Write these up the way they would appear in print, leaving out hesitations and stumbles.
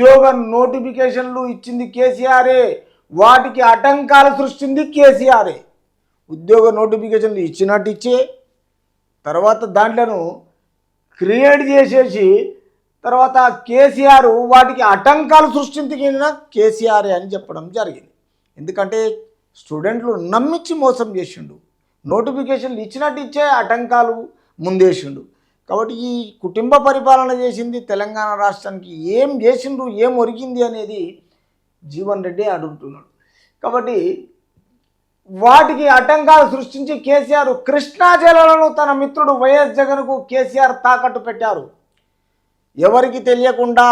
ఉద్యోగ నోటిఫికేషన్లు ఇచ్చింది కేసీఆరే, వాటికి ఆటంకాలు సృష్టించింది కేసీఆరే. ఉద్యోగ నోటిఫికేషన్లు ఇచ్చినట్టు ఇచ్చే తర్వాత దాంట్లను క్రియేట్ చేసేసి తర్వాత కేసీఆర్ వాటికి ఆటంకాలు సృష్టించిన కేసీఆరే అని చెప్పడం జరిగింది. ఎందుకంటే స్టూడెంట్లు నమ్మించి మోసం చేసిండు, నోటిఫికేషన్లు ఇచ్చినట్టు ఇచ్చే ఆటంకాలు ముందేసిండు. కాబట్టి ఈ కుటుంబ పరిపాలన చేసింది తెలంగాణ రాష్ట్రానికి ఏం చేసిండ్రు, ఏం ఒరిగింది అనేది జీవన్ రెడ్డి అడుగుతున్నాడు. కాబట్టి వాటికి ఆటంకాలు సృష్టించి కేసీఆర్ కృష్ణా జలాలను తన మిత్రుడు వైఎస్ జగన్కు కేసీఆర్ తాకట్టు పెట్టారు. ఎవరికి తెలియకుండా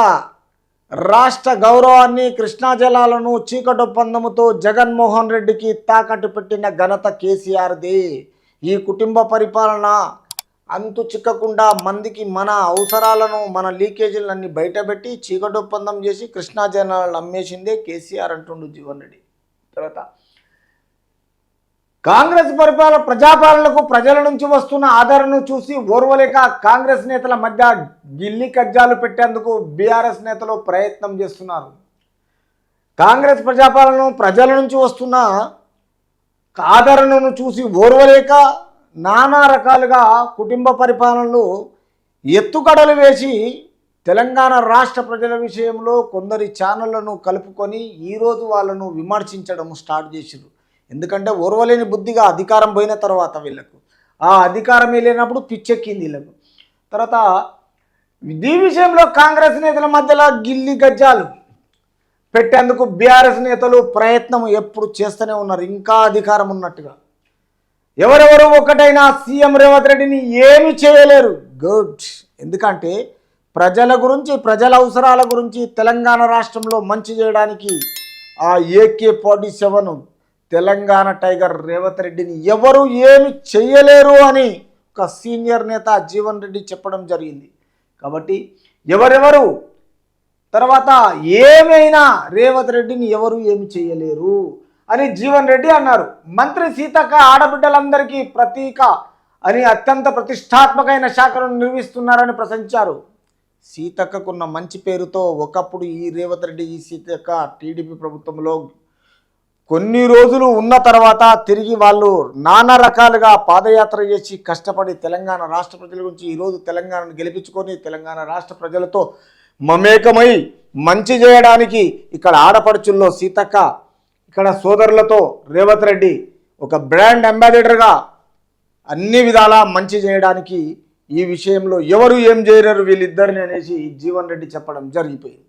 రాష్ట్ర గౌరవాన్ని, కృష్ణా జలాలను చీకటి ఒప్పందముతో జగన్మోహన్ రెడ్డికి తాకట్టు పెట్టిన ఘనత కేసీఆర్దే. ఈ కుటుంబ పరిపాలన అంతు చిక్కకుండా మందికి మన అవసరాలను, మన లీకేజీలన్నీ బయటపెట్టి చీకటి ఒప్పందం చేసి కృష్ణా జలాలను అమ్మేసిందే కేసీఆర్ అంటుండు జీవన్ రెడ్డి. తర్వాత కాంగ్రెస్ ప్రజాపాలనకు ప్రజల నుంచి వస్తున్న ఆదరణను చూసి ఓర్వలేక కాంగ్రెస్ నేతల మధ్య గిల్లి కజ్జాలు పెట్టేందుకు బీఆర్ఎస్ నేతలు ప్రయత్నం చేస్తున్నారు. కాంగ్రెస్ ప్రజాపాలన ప్రజల నుంచి వస్తున్న ఆదరణను చూసి ఓర్వలేక నానా రకాలుగా కుటుంబ పరిపాలనలు ఎత్తుగడలు వేసి తెలంగాణ రాష్ట్ర ప్రజల విషయంలో కొందరి ఛానళ్లను కలుపుకొని ఈరోజు వాళ్ళను విమర్శించడం స్టార్ట్ చేశారు. ఎందుకంటే ఓర్వలేని బుద్ధిగా అధికారం పోయిన తర్వాత వీళ్ళకు ఆ అధికారం వెళ్ళినప్పుడు పిచ్చెక్కింది వీళ్ళకు. తర్వాత ఈ విషయంలో కాంగ్రెస్ నేతల మధ్యలో గిల్లి గజ్జాలు పెట్టేందుకు బీఆర్ఎస్ నేతలు ప్రయత్నం ఎప్పుడు చేస్తూనే ఉన్నారు, ఇంకా అధికారం ఉన్నట్టుగా. ఎవరెవరు ఒకటైనా సీఎం రేవంత్ రెడ్డిని ఏమి చేయలేరు. గుడ్. ఎందుకంటే ప్రజల గురించి, ప్రజల అవసరాల గురించి తెలంగాణ రాష్ట్రంలో మంచి చేయడానికి ఆ AK-47 తెలంగాణ టైగర్ రేవంత్ రెడ్డిని ఎవరు ఏమి చేయలేరు అని ఒక సీనియర్ నేత జీవన్ రెడ్డి చెప్పడం జరిగింది. కాబట్టి ఎవరెవరు తర్వాత ఏమైనా రేవంత్ రెడ్డిని ఎవరు ఏమి చేయలేరు అని జీవన్ రెడ్డి అన్నారు. మంత్రి సీతక్క ఆడబిడ్డలందరికీ ప్రతీక అని అత్యంత ప్రతిష్టాత్మకమైన శాఖను నిర్వహిస్తున్నారని ప్రశంసించారు. సీతక్కకున్న మంచి పేరుతో ఒకప్పుడు ఈ రేవంత్ రెడ్డి, ఈ సీతక్క టీడీపీ ప్రభుత్వంలో కొన్ని రోజులు ఉన్న తర్వాత తిరిగి వాళ్ళు నానా రకాలుగా పాదయాత్ర చేసి కష్టపడి తెలంగాణ రాష్ట్ర ప్రజల గురించి ఈరోజు తెలంగాణను గెలిపించుకొని తెలంగాణ రాష్ట్ర ప్రజలతో మమేకమై మంచి చేయడానికి ఇక్కడ ఆడపడుచుల్లో సీతక్క, ఇక్కడ సోదరులతో రేవంత్ రెడ్డి ఒక బ్రాండ్ అంబాసిడర్గా అన్ని విధాలా మంచి చేయడానికి ఈ విషయంలో ఎవరు ఏం చేయలేరు వీళ్ళిద్దరిని అనేసి జీవన్ రెడ్డి చెప్పడం జరిగిపోయింది.